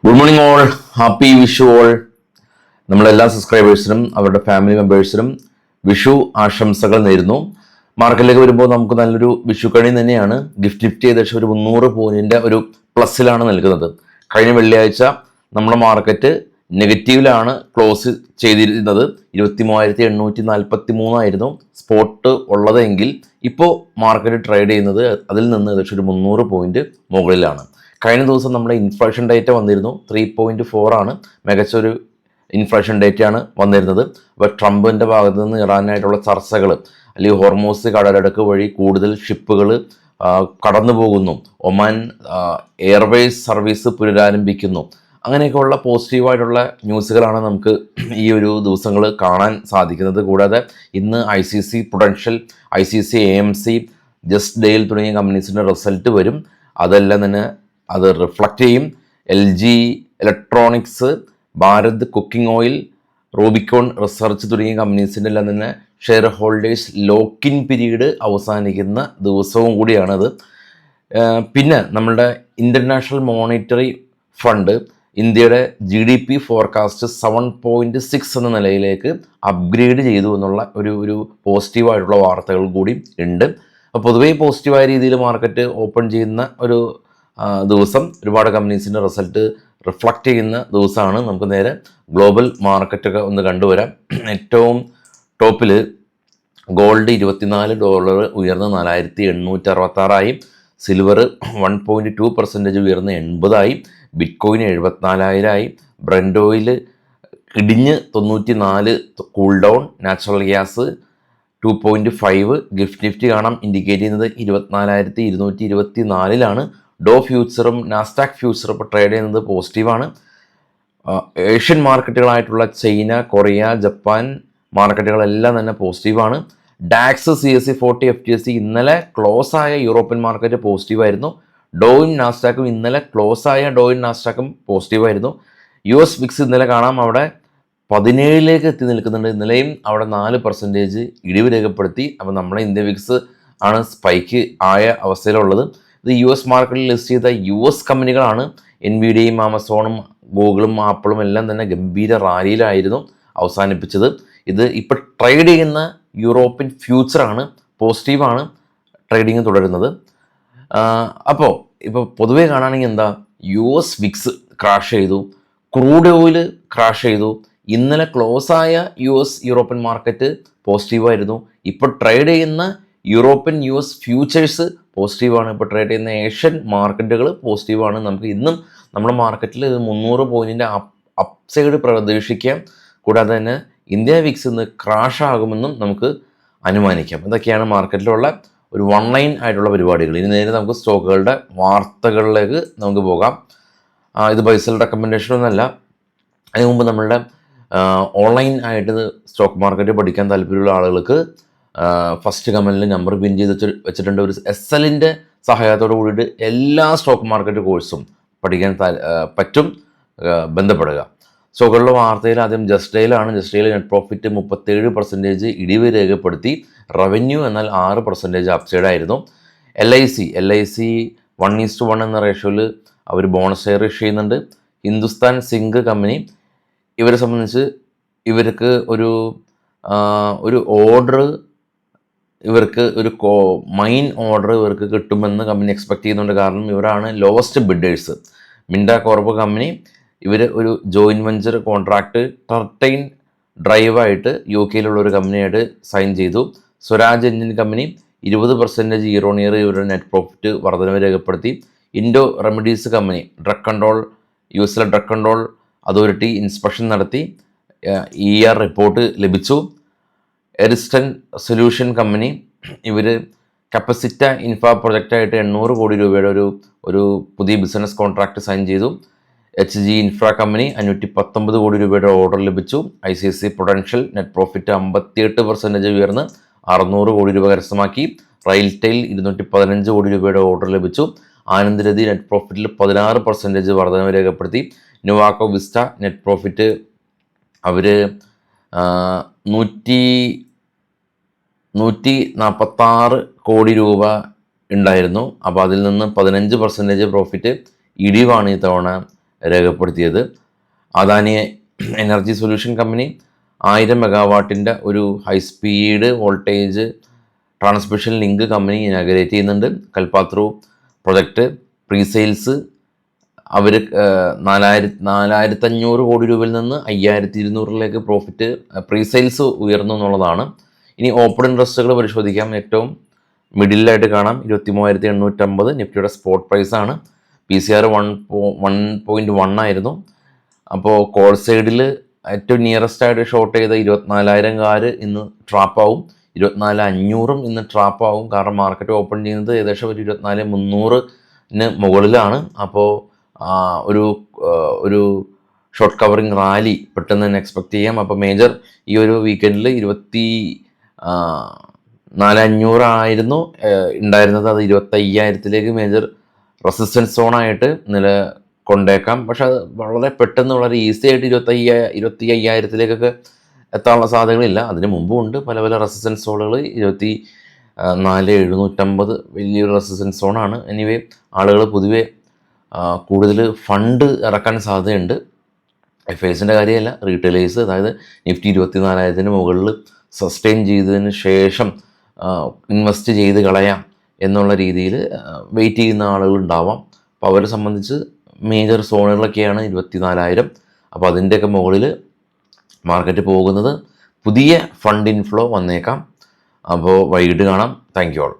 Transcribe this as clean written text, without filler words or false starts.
Good morning all, happy Vishu all. നമ്മളെല്ലാ സബ്സ്ക്രൈബേഴ്സിനും അവരുടെ family മെമ്പേഴ്സിനും Vishu ആശംസകൾ നേരുന്നു. മാർക്കറ്റിലേക്ക് വരുമ്പോൾ നമുക്ക് നല്ലൊരു വിഷു കണി തന്നെയാണ്. നിഫ്റ്റി ഏകദേശം ഒരു 300 പോയിന്റിന്റെ ഒരു പ്ലസ്സിലാണ് നിൽക്കുന്നത്. കഴിഞ്ഞ വെള്ളിയാഴ്ച നമ്മുടെ മാർക്കറ്റ് നെഗറ്റീവിലാണ് ക്ലോസ് ചെയ്തിരുന്നത്. 23,843 ആയിരുന്നു സ്പോട്ട് ഉള്ളതെങ്കിൽ ഇപ്പോൾ മാർക്കറ്റ് ട്രേഡ് ചെയ്യുന്നത് അതിൽ നിന്ന് ഏകദേശം ഒരു 300 പോയിന്റ് മുകളിലാണ്. കഴിഞ്ഞ ദിവസം നമ്മുടെ ഇൻഫ്ലേഷൻ ഡേറ്റ വന്നിരുന്നു. 3.4 ആണ് മികച്ചൊരു ഇൻഫ്ലേഷൻ ഡേറ്റയാണ് വന്നിരുന്നത്. അപ്പോൾ ട്രംപിൻ്റെ ഭാഗത്തു നിന്ന് ഇറാനായിട്ടുള്ള ചർച്ചകൾ, അല്ലെങ്കിൽ ഹോർമോസ് കടലിടുക്ക് വഴി കൂടുതൽ ഷിപ്പുകൾ കടന്നു പോകുന്നു, ഒമാൻ എയർവേസ് സർവീസ് പുനരാരംഭിക്കുന്നു, അങ്ങനെയൊക്കെയുള്ള പോസിറ്റീവായിട്ടുള്ള ന്യൂസുകളാണ് നമുക്ക് ഈ ഒരു ദിവസങ്ങൾ കാണാൻ സാധിക്കുന്നത്. കൂടാതെ ഇന്ന് ICC Prudential, ICC AMC, just Dale തുടങ്ങിയ കമ്പനീസിൻ്റെ റിസൾട്ട് വരും. അതെല്ലാം തന്നെ അത് റിഫ്ലക്റ്റ് ചെയ്യും. LG electronics, Bharat cooking oil, Rubicon research തുടങ്ങിയ കമ്പനീസിൻ്റെ എല്ലാം തന്നെ ഷെയർ ഹോൾഡേഴ്സ് ലോക്കിൻ പീരീഡ് അവസാനിക്കുന്ന ദിവസവും കൂടിയാണത്. പിന്നെ നമ്മളുടെ ഇൻ്റർനാഷണൽ മോണിറ്ററി ഫണ്ട് ഇന്ത്യയുടെ GDP ഫോർകാസ്റ്റ് 7.6 എന്ന നിലയിലേക്ക് അപ്ഗ്രേഡ് ചെയ്തു എന്നുള്ള ഒരു പോസിറ്റീവായിട്ടുള്ള വാർത്തകൾ കൂടി ഉണ്ട്. അപ്പോൾ പൊതുവേ പോസിറ്റീവായ രീതിയിൽ മാർക്കറ്റ് ഓപ്പൺ ചെയ്യുന്ന ഒരു ദിവസം, ഒരുപാട് കമ്പനീസിൻ്റെ റിസൾട്ട് റിഫ്ലക്റ്റ് ചെയ്യുന്ന ദിവസമാണ്. നമുക്ക് നേരെ ഗ്ലോബൽ മാർക്കറ്റൊക്കെ ഒന്ന് കണ്ടുവരാം. ഏറ്റവും ടോപ്പിൽ ഗോൾഡ് $24 ഉയർന്ന് 4,866 സിൽവർ 1.2% ഉയർന്ന് 80 ബിറ്റ്കോയിൻ 74,000 ബ്രന്റ് ഓയിൽ ഇടിഞ്ഞ് 94 cool down, natural gas 2.5. Nifty കാണാം ഇൻഡിക്കേറ്റ് ചെയ്യുന്നത് 24,224 ഡോ ഫ്യൂച്ചറും നാസ്ഡാക്ക് ഫ്യൂച്ചറും ഇപ്പോൾ ട്രേഡ് ചെയ്യുന്നത് പോസിറ്റീവാണ്. ഏഷ്യൻ മാർക്കറ്റുകളായിട്ടുള്ള ചൈന, കൊറിയ, ജപ്പാൻ മാർക്കറ്റുകളെല്ലാം തന്നെ പോസിറ്റീവാണ്. ഡാക്സ്, CSE 40, FTSE ഇന്നലെ ക്ലോസ് ആയ യൂറോപ്യൻ മാർക്കറ്റ് പോസിറ്റീവായിരുന്നു. ഡോയും നാസ്ഡാക്കും ഇന്നലെ ക്ലോസ് ആയ ഡോയും നാസ്ഡാക്കും പോസിറ്റീവായിരുന്നു. US വിക്സ് ഇന്നലെ കാണാം അവിടെ 17ലേക്ക് എത്തി നിൽക്കുന്നുണ്ട്. ഇന്നലെയും അവിടെ 4% ഇടിവ് രേഖപ്പെടുത്തി. അപ്പോൾ നമ്മുടെ ഇന്ത്യ വിക്സ് ആണ് സ്പൈക്ക് ആയ അവസ്ഥയിലുള്ളത്. ഇത് US മാർക്കറ്റിൽ ലിസ്റ്റ് ചെയ്ത US കമ്പനികളാണ്. NVIDIAയും ആമസോണും ഗൂഗിളും ആപ്പിളും എല്ലാം തന്നെ ഗംഭീര റാലിയിലായിരുന്നു അവസാനിപ്പിച്ചത്. ഇത് ഇപ്പോൾ ട്രേഡ് ചെയ്യുന്ന യൂറോപ്യൻ ഫ്യൂച്ചറാണ്, പോസിറ്റീവാണ് ട്രേഡിങ് തുടരുന്നത്. അപ്പോൾ ഇപ്പോൾ പൊതുവേ കാണുകയാണെങ്കിൽ എന്താ, US വിക്സ് ക്രാഷ് ചെയ്തു, ക്രൂഡ് ഓയിൽ ക്രാഷ് ചെയ്തു. ഇന്നലെ ക്ലോസ് ആയ യൂറോപ്യൻ മാർക്കറ്റ് പോസിറ്റീവായിരുന്നു. ഇപ്പോൾ ട്രേഡ് ചെയ്യുന്ന യൂറോപ്യൻ US ഫ്യൂച്ചേഴ്സ് പോസിറ്റീവാണ്. ഇപ്പോൾ ട്രേഡ് ചെയ്യുന്ന ഏഷ്യൻ മാർക്കറ്റുകൾ പോസിറ്റീവാണ്. നമുക്ക് ഇന്നും നമ്മുടെ മാർക്കറ്റിൽ 300 പോയിൻറ്റിൻ്റെ അപ്സൈഡ് പ്രതീക്ഷിക്കാം. കൂടാതെ തന്നെ ഇന്ത്യ വിക്സ് ഇന്ന് ക്രാഷ് ആകുമെന്നും നമുക്ക് അനുമാനിക്കാം. ഇതൊക്കെയാണ് മാർക്കറ്റിലുള്ള ഒരു വൺ ലൈൻ ആയിട്ടുള്ള പരിപാടികൾ. ഇനി നേരെ നമുക്ക് സ്റ്റോക്കുകളുടെ വാർത്തകളിലേക്ക് നമുക്ക് പോകാം. ഇത് ബൈസൽ റെക്കമെൻഡേഷനൊന്നുമല്ല. അതിന് മുമ്പ് നമ്മളുടെ ഓൺലൈൻ ആയിട്ട് സ്റ്റോക്ക് മാർക്കറ്റ് പഠിക്കാൻ താല്പര്യമുള്ള ആളുകൾക്ക് ഫസ്റ്റ് കമൻറ്റിൽ നമ്പർ പിൻ ചെയ്ത് വെച്ചിട്ടുണ്ട്. ഒരു SLൻ്റെ സഹായത്തോടു കൂടിയിട്ട് എല്ലാ സ്റ്റോക്ക് മാർക്കറ്റ് കോഴ്സും പഠിക്കാൻ പറ്റും. ബന്ധപ്പെടുക. സ്റ്റോക്കുകളുടെ വാർത്തയിൽ ആദ്യം ജസ്റ്റ് ഡെയിലാണ്. ജസ്റ്റ് ഡെയിൽ നെറ്റ് പ്രോഫിറ്റ് 37% ഇടിവ് രേഖപ്പെടുത്തി. റവന്യൂ എന്നാൽ 6% അപ്സൈഡ് ആയിരുന്നു. LIC 1:1 എന്ന റേഷ്യോയിൽ അവർ ബോണസ് ഷെയർ ഇഷ്യൂ ചെയ്യുന്നുണ്ട്. ഹിന്ദുസ്ഥാൻ സിങ്ക് കമ്പനി, ഇവരെ സംബന്ധിച്ച് ഇവർക്ക് ഒരു ഓർഡർ, ഇവർക്ക് ഒരു മൈൻ ഓർഡർ ഇവർക്ക് കിട്ടുമെന്ന് കമ്പനി എക്സ്പെക്ട് ചെയ്യുന്നുണ്ട്. കാരണം ഇവരാണ് lowest bidders. Minda corp company ഇവർ ഒരു ജോയിൻറ്റ് വെഞ്ചർ കോൺട്രാക്റ്റ് ടർട്ടൈൻ ഡ്രൈവായിട്ട് UK ഒരു കമ്പനിയായിട്ട് സൈൻ ചെയ്തു. Swaraj engine company 20% year on year ഇവരുടെ നെറ്റ് പ്രോഫിറ്റ് വർധനവ് രേഖപ്പെടുത്തി. Indo remedies company US drug control authority inspection നടത്തി. ER റിപ്പോർട്ട് ലഭിച്ചു. എറിസ്റ്റൺ സൊല്യൂഷൻ കമ്പനി ഇവർ കപ്പസിറ്റ ഇൻഫ്രാ പ്രൊജക്റ്റായിട്ട് 800 കോടി രൂപയുടെ ഒരു പുതിയ ബിസിനസ് കോൺട്രാക്റ്റ് സൈൻ ചെയ്തു. HG ഇൻഫ്രാ കമ്പനി 519 കോടി രൂപയുടെ ഓർഡർ ലഭിച്ചു. ICC Prudential നെറ്റ് പ്രോഫിറ്റ് 58% ഉയർന്ന് 600 കോടി രൂപ കരസ്ഥമാക്കി. റെയിൽടെയിൽ 215 കോടി രൂപയുടെ ഓർഡർ ലഭിച്ചു. ആനന്ദരതി നെറ്റ് പ്രോഫിറ്റിൽ 16% വർധനവ് രേഖപ്പെടുത്തി. നുവാക്കോ വിസ്റ്റ നെറ്റ് പ്രോഫിറ്റ് അവർ 146 കോടി രൂപ ഉണ്ടായിരുന്നു. അപ്പോൾ അതിൽ നിന്ന് 15% പ്രോഫിറ്റ് ഇടിവാണ് ഈ തവണ രേഖപ്പെടുത്തിയത്. അദാനി എനർജി സൊല്യൂഷൻ കമ്പനി 1000 മെഗാവാട്ടിൻ്റെ ഒരു high speed voltage transmission link company inaugurate ചെയ്യുന്നുണ്ട്. കൽപ്പാത്രൂ പ്രൊജക്റ്റ് പ്രീസെയിൽസ് അവർ 4500 കോടി രൂപയിൽ നിന്ന് 5200 പ്രോഫിറ്റ് പ്രീസെയിൽസ് ഉയർന്നു എന്നുള്ളതാണ്. ഇനി ഓപ്പൺ ഇൻട്രസ്റ്റുകൾ പരിശോധിക്കാം. ഏറ്റവും മിഡിലായിട്ട് കാണാം 23,850 നിഫ്റ്റിയുടെ സ്പോട്ട് പ്രൈസാണ്. PCR 1.1 ആയിരുന്നു. അപ്പോൾ കോൾ സൈഡിൽ ഏറ്റവും നിയറസ്റ്റ് ആയിട്ട് ഷോർട്ട് ചെയ്ത 24,000 ഇന്ന് ട്രാപ്പാവും, 24,500 ഇന്ന് ട്രാപ്പാവും. കാരണം മാർക്കറ്റ് ഓപ്പൺ ചെയ്യുന്നത് ഏകദേശം ഒരു 24,300 മുകളിലാണ്. അപ്പോൾ ഒരു ഷോർട്ട് കവറിങ് റാലി പെട്ടെന്ന് തന്നെ എക്സ്പെക്റ്റ് ചെയ്യാം. അപ്പോൾ മേജർ ഈ ഒരു വീക്കെൻഡിൽ 24,500 ആയിരുന്നു ഉണ്ടായിരുന്നത്. അത് 25,000 മേജർ റെസിസ്റ്റൻസ് സോണായിട്ട് കൊണ്ടേക്കാം. പക്ഷെ അത് വളരെ പെട്ടെന്ന് വളരെ ഈസി ആയിട്ട് 25,000 എത്താനുള്ള സാധ്യതകളില്ല. അതിന് മുമ്പും ഉണ്ട് പല പല റെസിസ്റ്റൻസ് സോണുകൾ. 24,750 വലിയൊരു റെസിസ്റ്റൻസ് സോണാണ്. എനിവേ ആളുകൾ പൊതുവെ കൂടുതൽ ഫണ്ട് ഇറക്കാൻ സാധ്യതയുണ്ട്. FISൻ്റെ കാര്യമല്ല, റീറ്റെയിലേഴ്സ്, അതായത് നിഫ്റ്റി 24,000 മുകളിൽ സസ്റ്റെയിൻ ചെയ്തതിന് ശേഷം ഇൻവെസ്റ്റ് ചെയ്ത് കളയാം എന്നുള്ള രീതിയിൽ വെയിറ്റ് ചെയ്യുന്ന ആളുകളുണ്ടാവാം. അപ്പോൾ അവരെ സംബന്ധിച്ച് മേജർ സോണുകളൊക്കെയാണ് 24,000. അപ്പോൾ അതിൻ്റെയൊക്കെ മുകളിൽ മാർക്കറ്റ് പോകുന്നത് പുതിയ ഫണ്ട് ഇൻഫ്ലോ വന്നേക്കാം. അപ്പോൾ വൈകിട്ട് കാണാം. Thank you all.